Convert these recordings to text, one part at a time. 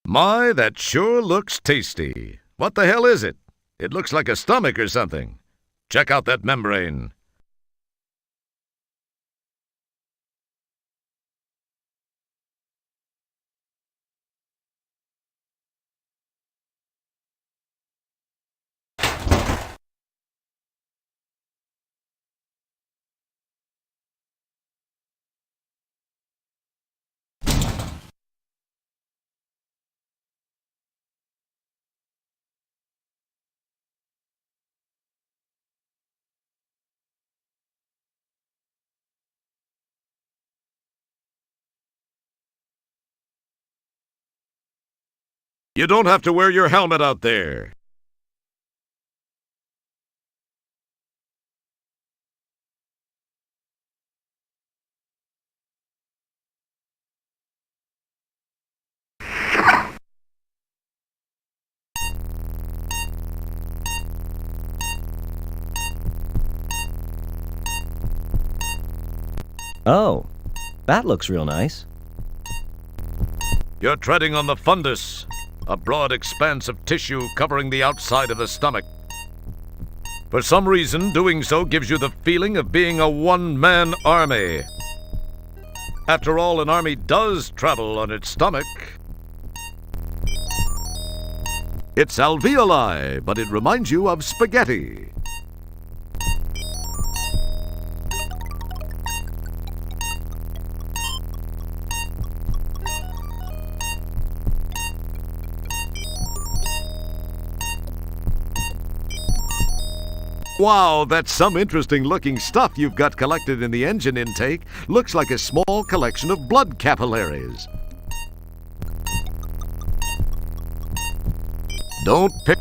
My, that sure looks tasty. What the hell is it? It looks like a stomach or something. Check out that membrane. You don't have to wear your helmet out there. Oh, that looks real nice. You're treading on the fundus, a broad expanse of tissue covering the outside of the stomach. For some reason, doing so gives you the feeling of being a one-man army. After all, an army does travel on its stomach. It's alveoli, but it reminds you of spaghetti. Wow, that's some interesting-looking stuff you've got collected in the engine intake. Looks like a small collection of blood capillaries. Don't pick...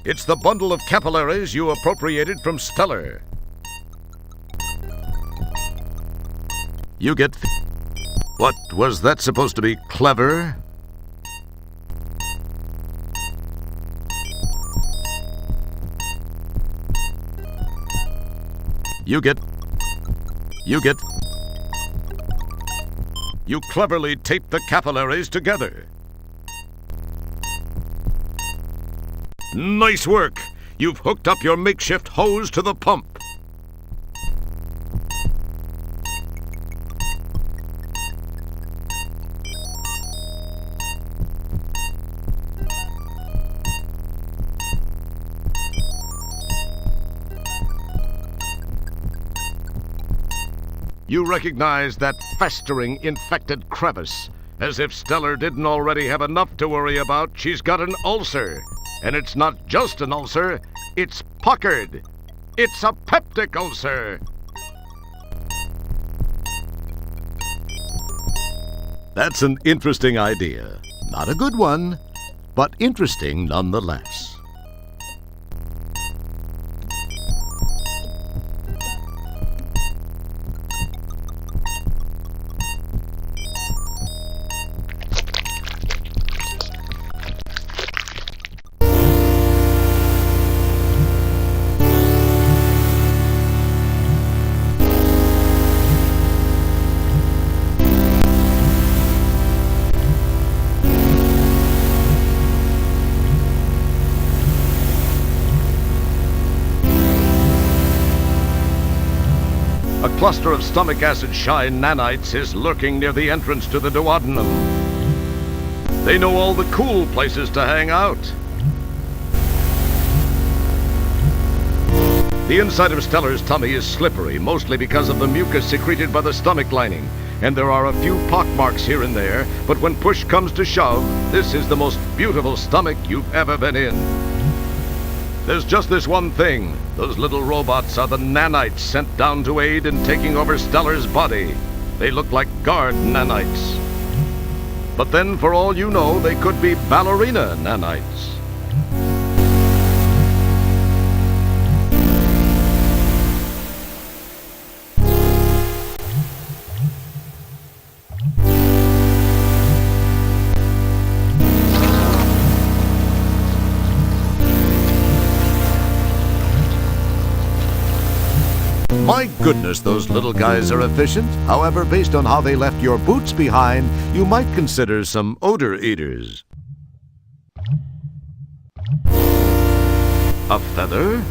It's the bundle of capillaries you appropriated from Stellar. You get... What, was that supposed to be clever? You cleverly tape the capillaries together. Nice work! You've hooked up your makeshift hose to the pump. You recognize that festering, infected crevice. As if Stellar didn't already have enough to worry about, she's got an ulcer. And it's not just an ulcer, it's puckered. It's a peptic ulcer. That's an interesting idea. Not a good one, but interesting nonetheless. A cluster of stomach acid-shy nanites is lurking near the entrance to the duodenum. They know all the cool places to hang out. The inside of Stellar's tummy is slippery, mostly because of the mucus secreted by the stomach lining, and there are a few pockmarks here and there, but when push comes to shove, this is the most beautiful stomach you've ever been in. There's just this one thing. Those little robots are the nanites sent down to aid in taking over Stellar's body. They look like guard nanites. But then, for all you know, they could be ballerina nanites. My goodness, those little guys are efficient. However, based on how they left your boots behind, you might consider some odor eaters. A feather?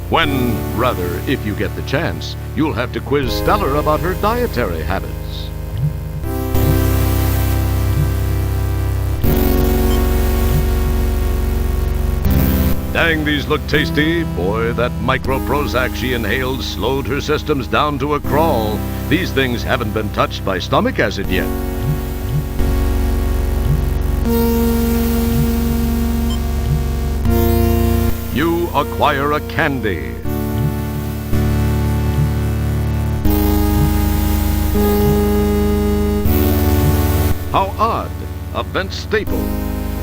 Rather, if you get the chance, you'll have to quiz Stellar about her dietary habits. Dang, these look tasty. Boy, that micro Prozac she inhaled slowed her systems down to a crawl. These things haven't been touched by stomach acid yet. You acquire a candy. How odd. A bent staple.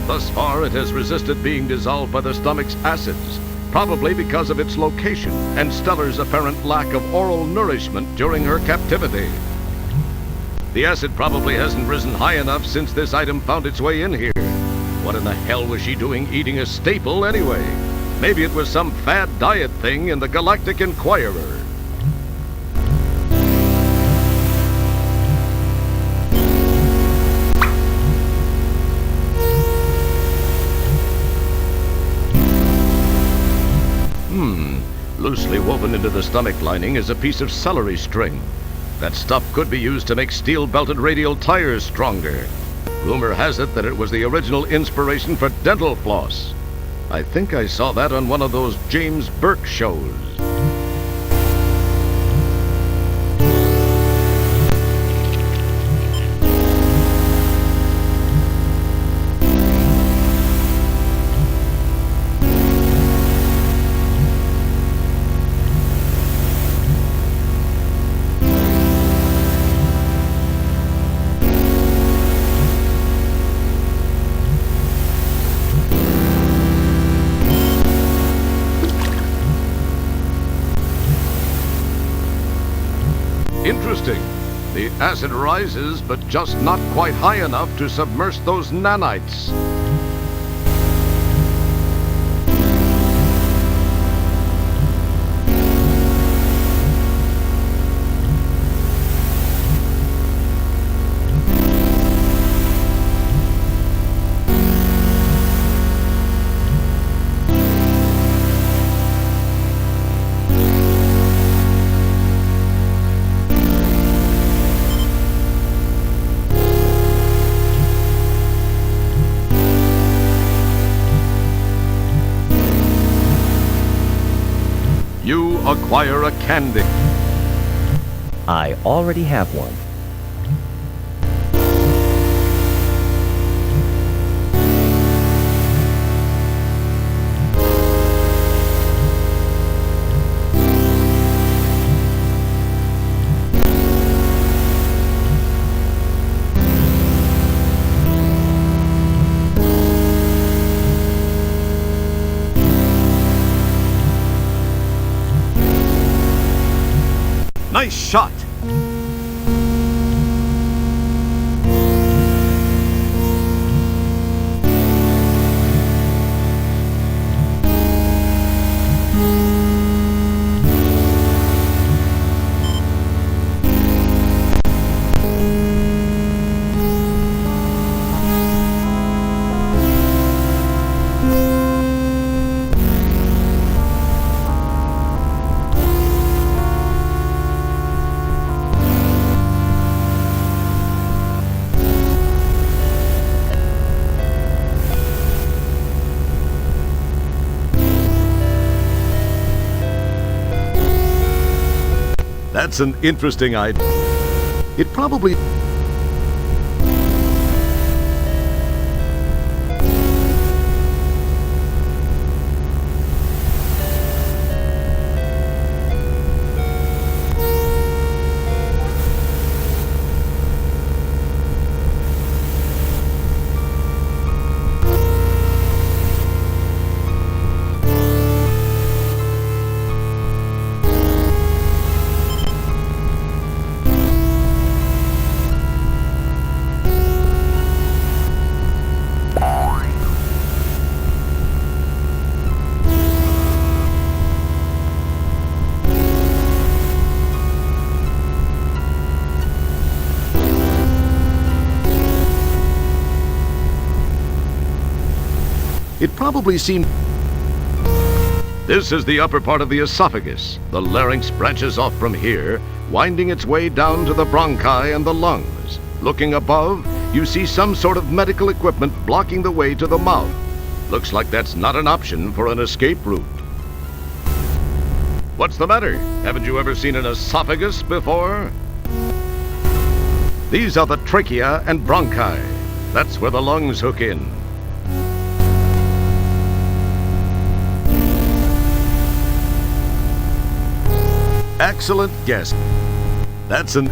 Thus far, it has resisted being dissolved by the stomach's acids, probably because of its location and Stellar's apparent lack of oral nourishment during her captivity. The acid probably hasn't risen high enough since this item found its way in here. What in the hell was she doing eating a staple anyway? Maybe it was some fad diet thing in the Galactic Inquirer. Loosely woven into the stomach lining is a piece of celery string. That stuff could be used to make steel-belted radial tires stronger. Rumor has it that it was the original inspiration for dental floss. I think I saw that on one of those James Burke shows. Interesting. The acid rises, but just not quite high enough to submerge those nanites. You acquire a candy. I already have one. Nice shot! That's an interesting idea. It probably... It probably seemed... This is the upper part of the esophagus. The larynx branches off from here, winding its way down to the bronchi and the lungs. Looking above, you see some sort of medical equipment blocking the way to the mouth. Looks like that's not an option for an escape route. What's the matter? Haven't you ever seen an esophagus before? These are the trachea and bronchi. That's where the lungs hook in. Excellent guess. That's an...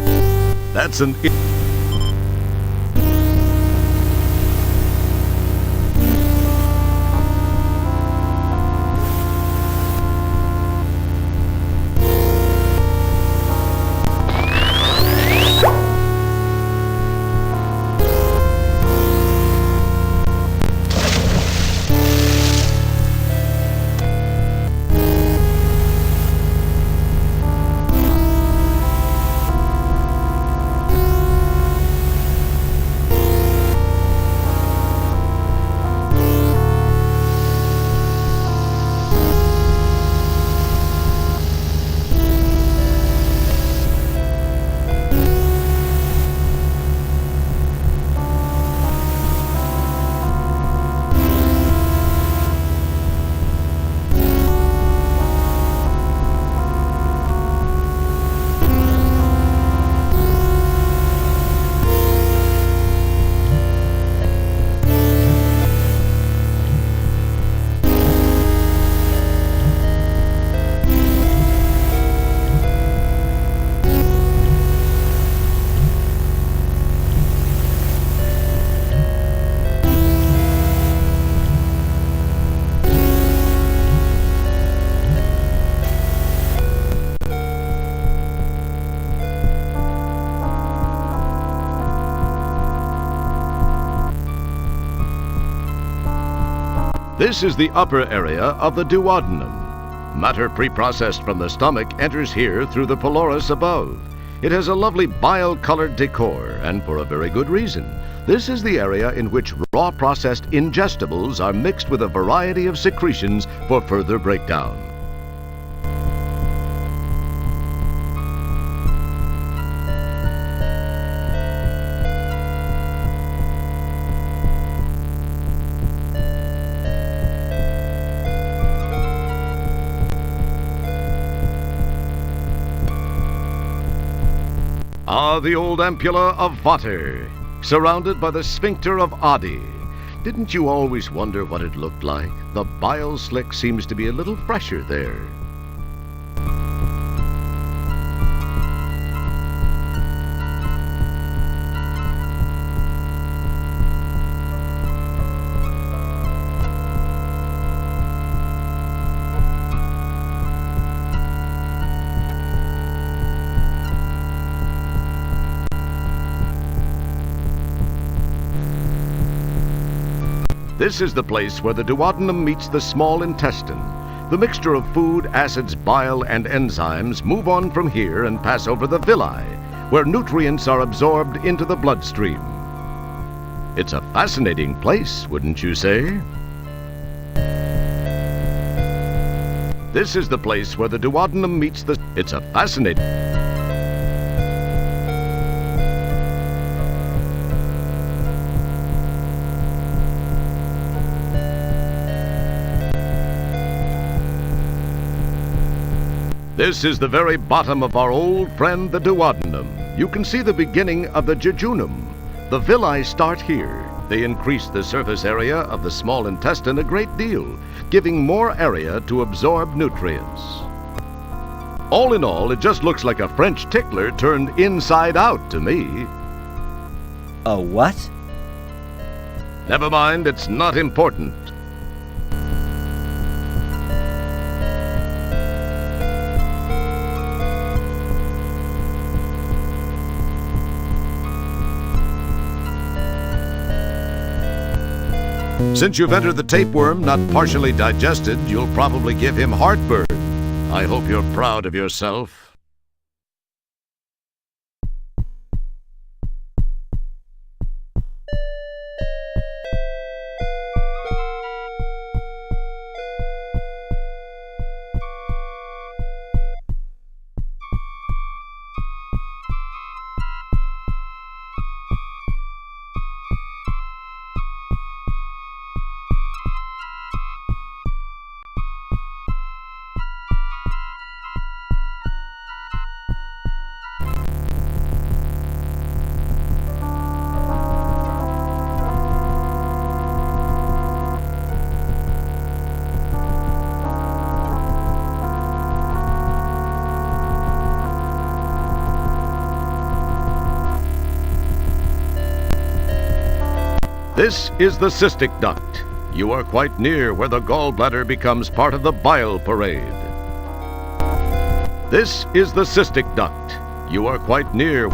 This is the upper area of the duodenum. Matter preprocessed from the stomach enters here through the pylorus above. It has a lovely bile-colored decor, and for a very good reason. This is the area in which raw processed ingestibles are mixed with a variety of secretions for further breakdown. Ah, the old ampulla of Vater, surrounded by the sphincter of Adi. Didn't you always wonder what it looked like? The bile slick seems to be a little fresher there. This is the place where the duodenum meets the small intestine. The mixture of food, acids, bile, and enzymes move on from here and pass over the villi, where nutrients are absorbed into the bloodstream. It's a fascinating place, wouldn't you say? This is the place where the duodenum meets the... It's a fascinating... This is the very bottom of our old friend, the duodenum. You can see the beginning of the jejunum. The villi start here. They increase the surface area of the small intestine a great deal, giving more area to absorb nutrients. All in all, it just looks like a French tickler turned inside out to me. A what? Never mind, it's not important. Since you've entered the tapeworm not partially digested, you'll probably give him heartburn. I hope you're proud of yourself. This is the cystic duct. You are quite near where the gallbladder becomes part of the bile parade. This is the cystic duct. You are quite near